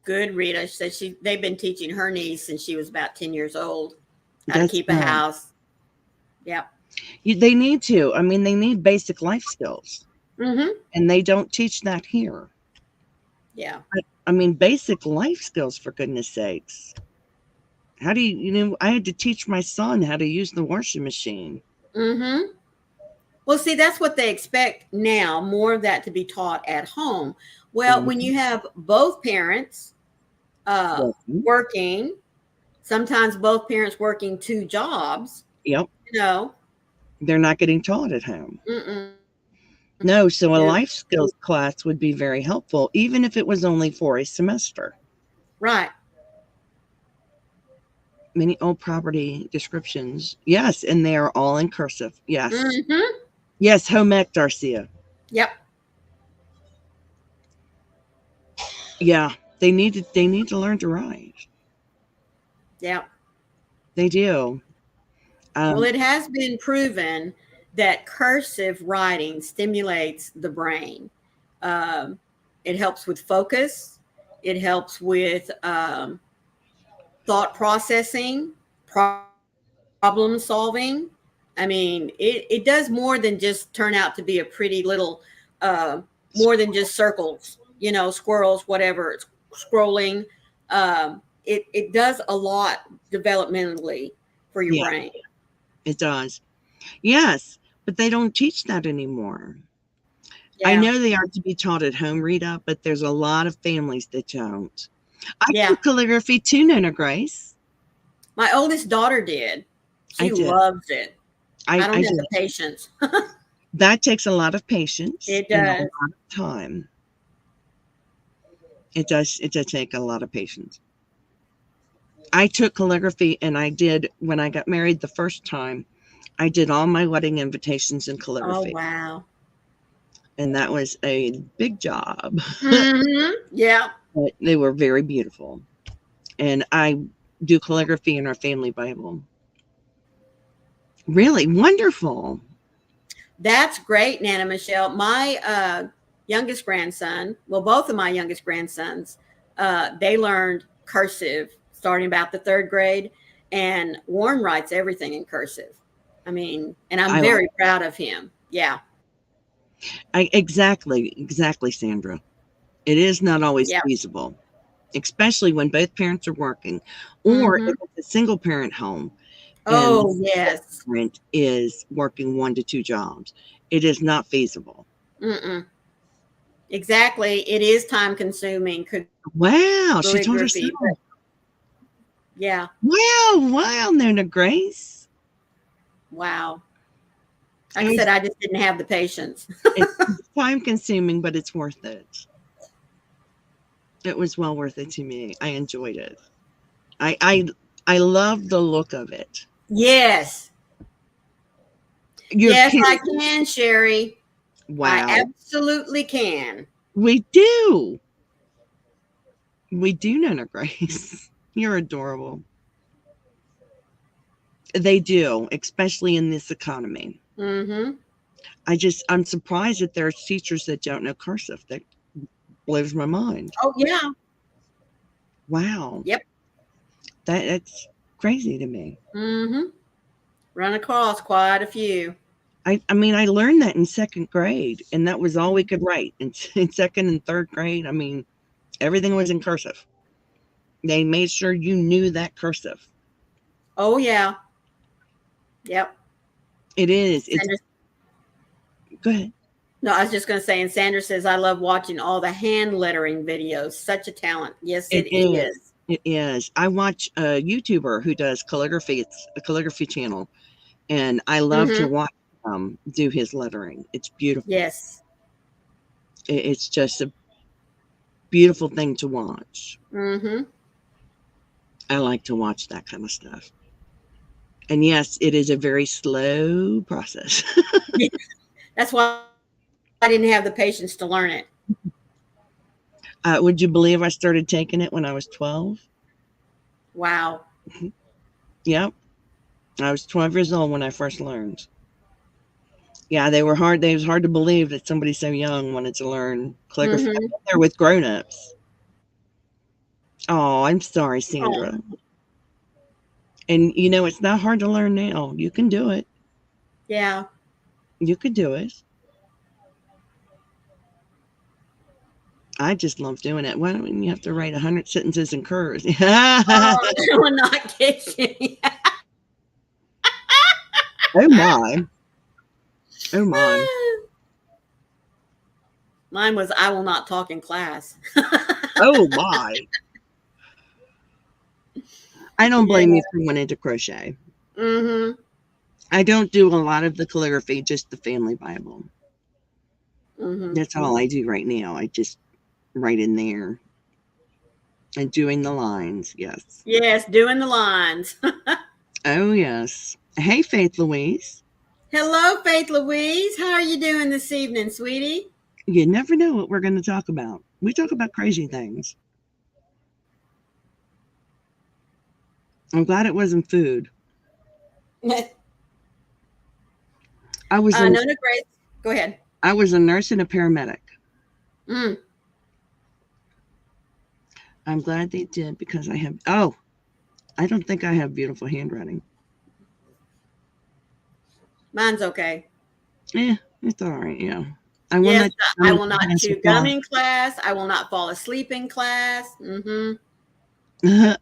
good, Rita. She said they've been teaching her niece since she was about 10 years old how to keep a house. Yeah. They need to. I mean, they need basic life skills. Mm-hmm. And they don't teach that here. Yeah. I mean, basic life skills, for goodness sakes. How do I had to teach my son how to use the washing machine. Mm-hmm. Well, see, that's what they expect now, more of that to be taught at home. Well, when you have both parents working, sometimes both parents working 2 jobs, Yep. you know. They're not getting taught at home. No, so a life skills class would be very helpful, even if it was only for a semester. Right. Many old property descriptions. Yes, and they are all in cursive. Yes. Yes, home ec, Darcia. Yep. Yeah, they need to learn to write. Yeah. They do. Well, it has been proven that cursive writing stimulates the brain. It helps with focus. It helps with thought processing, problem solving. I mean, it does more than just turn out to be a pretty little, more than just circles, you know, squirrels, whatever, it's scrolling. It does a lot developmentally for your brain. It does. Yes, but they don't teach that anymore. Yeah. I know they are to be taught at home, Rita, but there's a lot of families that don't. I took calligraphy too, Nona Grace. My oldest daughter did. She loves it. I don't have the patience. That takes a lot of patience. It does. And a lot of time. It does take a lot of patience. I took calligraphy, and I did, when I got married the first time, I did all my wedding invitations in calligraphy. Oh, wow. And that was a big job. Yeah. But they were very beautiful. And I do calligraphy in our family Bible. Really wonderful. That's great, Nana Michelle. My youngest grandson, well, both of my youngest grandsons, they learned cursive starting about the 3rd grade. And Warren writes everything in cursive. I mean, and I'm very proud of him. Yeah. Exactly, Sandra. It is not always feasible, especially when both parents are working, or if it's a single parent home. Oh, yes. The parent is working 1 to 2 jobs. It is not feasible. Exactly. It is time consuming. Wow, she told herself. Yeah. Wow, Nona Grace. Wow. Like I said, I just didn't have the patience. It's time consuming, but it's worth it. It was well worth it to me. I enjoyed it. I love the look of it. Yes. Yes, I can, Sherry. Wow. I absolutely can. We do. We do, Nona Grace. You're adorable. They do, especially in this economy. I'm surprised that there's teachers that don't know cursive. That blows my mind. Oh, yeah. Wow. Yep. That's crazy to me. Run across quite a few. I mean, I learned that in 2nd grade, and that was all we could write. In 2nd and 3rd grade, I mean, everything was in cursive. They made sure you knew that cursive. Oh, yeah. Yep. It is. Go ahead. No, I was just going to say, and Sandra says, I love watching all the hand lettering videos. Such a talent. Yes, it is. It is. I watch a YouTuber who does calligraphy. It's a calligraphy channel. And I love to watch do his lettering. It's beautiful. Yes. It's just a beautiful thing to watch. I like to watch that kind of stuff. And yes, it is a very slow process. That's why I didn't have the patience to learn it. Would you believe I started taking it when I was 12? Wow. Yep. I was 12 years old when I first learned. Yeah, they were hard. It was hard to believe that somebody so young wanted to learn calligraphy. There with grown-ups. Oh, I'm sorry, Sandra. And, you know, it's not hard to learn now. You can do it. Yeah. You could do it. I just love doing it. Why don't you have to write 100 sentences in curves? I'm not kidding. Oh, my. Oh my. Mine was I will not talk in class. Oh my. I don't blame you for wanting to crochet. Mm-hmm. I don't do a lot of the calligraphy, just the family Bible. Mm-hmm. That's all I do right now. I just write in there and doing the lines. Yes. Yes, doing the lines. Oh, yes. Hey, Faith Louise. Hello, Faith Louise. How are you doing this evening, sweetie? You never know what we're going to talk about. We talk about crazy things. I'm glad it wasn't food. I was no, Grace. Go ahead. I was a nurse and a paramedic. Mm. I'm glad they did because I don't think I have beautiful handwriting. Mine's okay. Yeah, it's all right. Yeah. I will not chew gum in class. I will not fall asleep in class. Mm-hmm.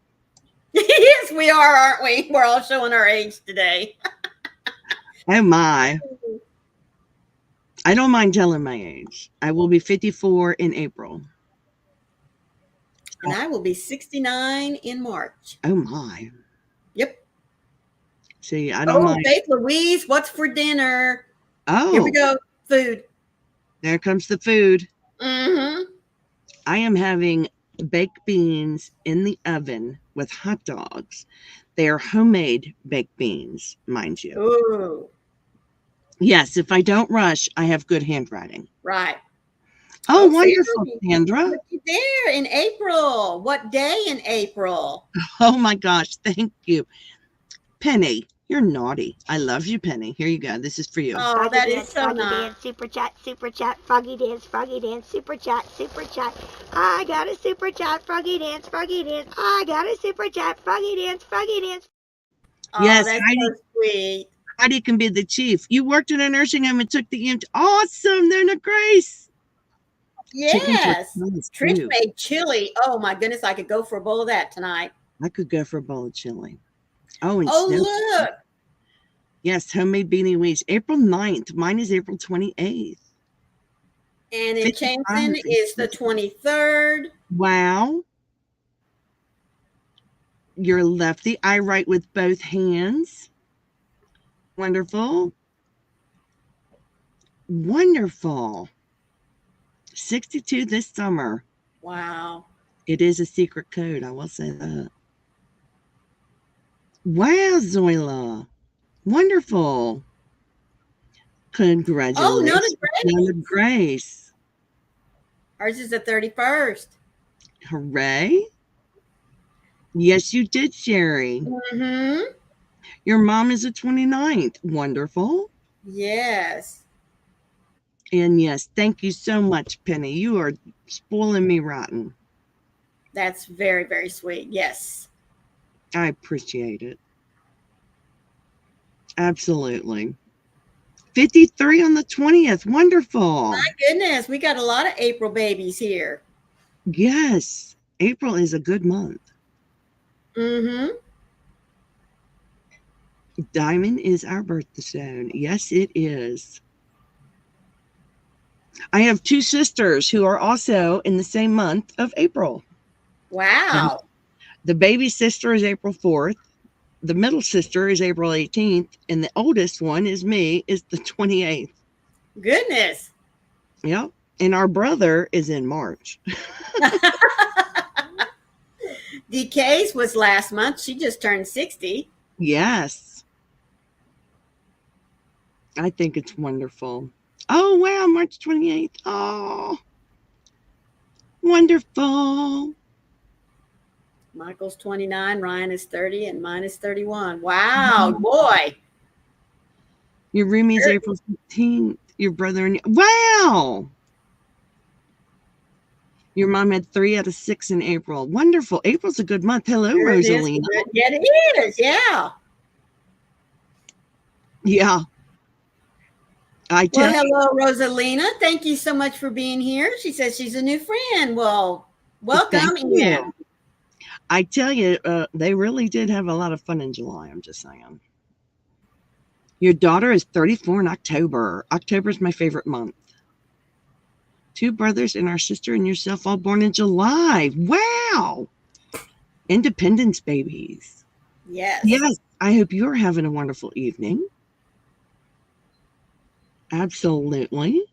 Yes, we are, aren't we? We're all showing our age today. Oh my. I don't mind telling my age. I will be 54 in April. And I will be 69 in March. Oh my. Yep. See, I don't mind. Faith Louise, what's for dinner? Oh. Here we go. Food. There comes the food. Mm-hmm. I am having baked beans in the oven with hot dogs. They are homemade baked beans, mind you. Ooh. Yes, if I don't rush, I have good handwriting. Right. Oh, wonderful, Sandra. There in April. What day in April? Oh my gosh, thank you. Penny, you're naughty. I love you, Penny. Here you go. This is for you. Oh, that is so nice. Dance, super chat, Froggy dance, super chat. I got a super chat, Froggy dance. I got a super chat, Froggy dance. Oh, yes, that's Heidi, so sweet. Heidi can be the chief. You worked in a nursing home and took the EMT. Awesome. They're a grace. Yes. Trish made chili. Oh my goodness. I could go for a bowl of that tonight. I could go for a bowl of chili. Oh, and look. Yes, homemade beanie weeds. April 9th. Mine is April 28th. And in Champton is the 23rd. Wow. You're lefty. I write with both hands. Wonderful. Wonderful. 62 this summer. Wow. It is a secret code. I will say that. Wow, Zoila. Wonderful. Congratulations. Oh, Nona Grace. Nona Grace. Ours is the 31st. Hooray. Yes, you did, Sherry. Mm-hmm. Your mom is the 29th. Wonderful. Yes. And yes, thank you so much, Penny. You are spoiling me rotten. That's very, very sweet. Yes. I appreciate it. Absolutely. 53 on the 20th. Wonderful. My goodness. We got a lot of April babies here. Yes. April is a good month. Mm-hmm. Diamond is our birthstone. Yes, it is. I have two sisters who are also in the same month of April. Wow. And the baby sister is April 4th. The middle sister is April 18th. And the oldest one is me, is the 28th. Goodness. Yep. And our brother is in March. DK's was last month. She just turned 60. Yes. I think it's wonderful. Oh, wow. March 28th. Oh, wonderful. Michael's 29. Ryan is 30. And mine is 31. Wow. Boy. Your roomie's April 15th. Your brother and wow. Your mom had 3 out of 6 in April. Wonderful. April's a good month. Hello, Rosalina. Yeah, it is. Yeah. Yeah. Hello, Rosalina. Thank you so much for being here. She says she's a new friend. Well, welcome. Yeah. I tell you, they really did have a lot of fun in July. I'm just saying. Your daughter is 34 in October. October is my favorite month. 2 brothers and our sister and yourself all born in July. Wow. Independence babies. Yes. Yes. I hope you're having a wonderful evening. Absolutely.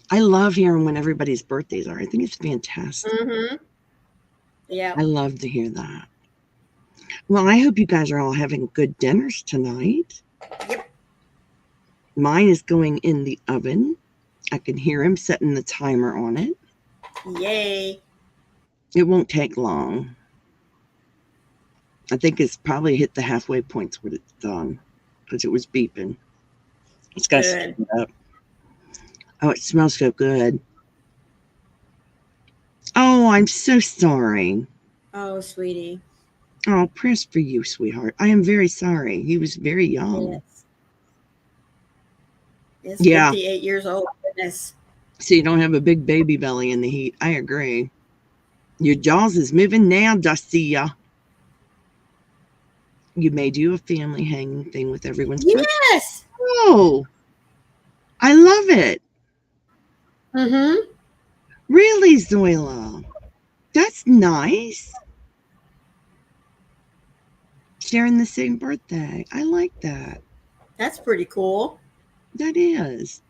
I love hearing when everybody's birthdays are. I think it's fantastic. Mm-hmm. Yeah. I love to hear that. Well, I hope you guys are all having good dinners tonight. Yep. Mine is going in the oven. I can hear him setting the timer on it. Yay. It won't take long. I think it's probably hit the halfway point when it's done because it was beeping. It's got to stand up. Oh, it smells so good. Oh, I'm so sorry. Oh, sweetie. Oh, prayers for you, sweetheart. I am very sorry. He was very young. Yes. Yes, Yeah. 58 years old. Goodness. So you don't have a big baby belly in the heat. I agree. Your jaws is moving now, Dacia. You made you a family hanging thing with everyone's birthday. Yes. Oh, I love it. Mm-hmm. Really, Zoila? That's nice. Sharing the same birthday. I like that. That's pretty cool. That is.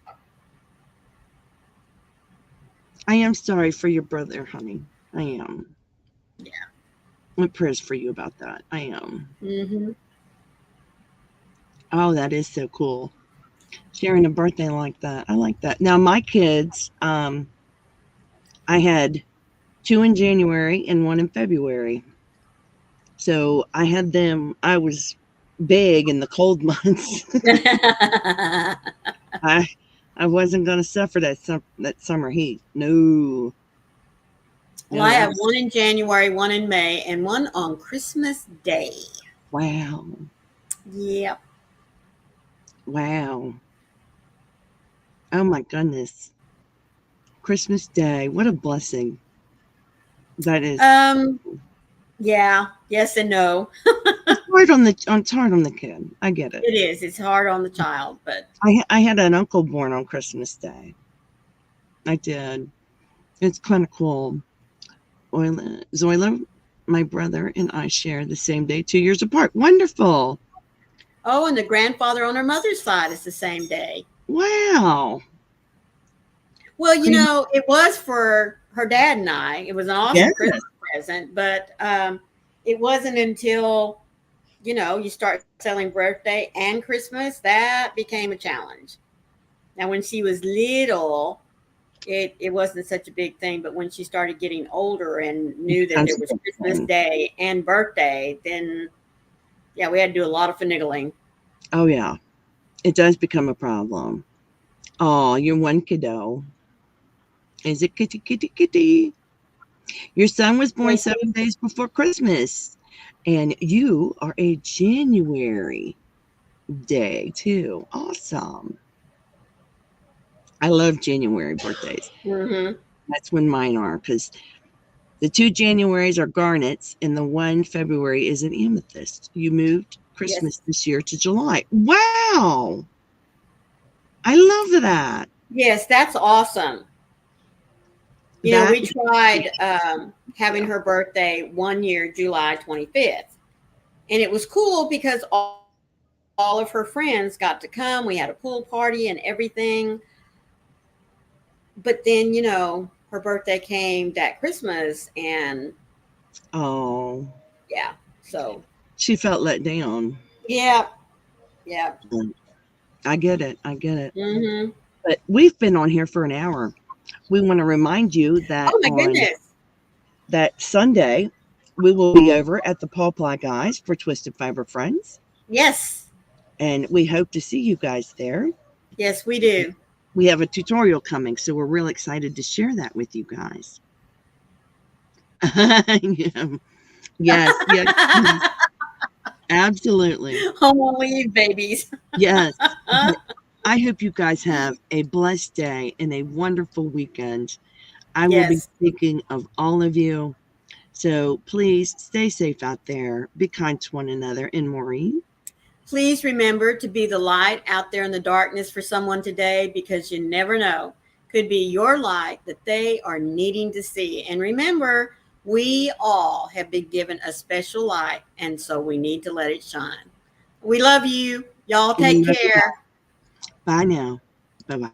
I am sorry for your brother, honey. I am. Yeah. My prayers for you about that. I am. Mm-hmm. Oh, that is so cool. Sharing a birthday like that. I like that. Now, my kids, I had 2 in January and 1 in February. So I had them, I was big in the cold months. I wasn't going to suffer that summer heat. No. Well, I have 1 in January, 1 in May, and 1 on Christmas Day. Wow. Yep. Wow. Oh my goodness. Christmas Day. What a blessing. That is. Yeah. Yes and no. It's hard on the kid. I get it. It is. It's hard on the child, but I had an uncle born on Christmas Day. I did. It's kind of cool. Zoila, my brother, and I share the same day, 2 years apart. Wonderful. oh, and the grandfather on her mother's side is the same day. Wow. Well, you know, it was for her dad and I. It was an awesome Christmas present, but it wasn't until, you know, you start selling birthday and Christmas, that became a challenge. Now, when she was little, it wasn't such a big thing, but when she started getting older and knew that there was Christmas Day and birthday, then, yeah, we had to do a lot of finagling. Oh, yeah. It does become a problem. Oh, you're one kiddo. Is it kitty, kitty, kitty? Your son was born 7 days before Christmas, and you are a January day, too. Awesome. I love January birthdays. Mm-hmm. That's when mine are, because the 2 Januaries are garnets, and the 1 February is an amethyst. You moved Christmas this year to July. Wow. I love that. Yes, that's awesome. You know, we tried having her birthday 1 year, July 25th. And it was cool because all of her friends got to come. We had a pool party and everything. But then, you know, her birthday came that Christmas and yeah. So she felt let down. Yeah. Yeah. I get it. I get it. Mm-hmm. But we've been on here for an hour. We want to remind you that that Sunday we will be over at the Paw Ply Guys for Twisted Fiber Friends. Yes. And we hope to see you guys there. Yes, we do. We have a tutorial coming, so we're real excited to share that with you guys. Yes, yes. Absolutely. Home on leave, babies. Yes. I hope you guys have a blessed day and a wonderful weekend. I will be thinking of all of you. So please stay safe out there. Be kind to one another. And Maureen? Please remember to be the light out there in the darkness for someone today, because you never know. Could be your light that they are needing to see. And remember, we all have been given a special light, and so we need to let it shine. We love you. Y'all take care. Bye now. Bye-bye.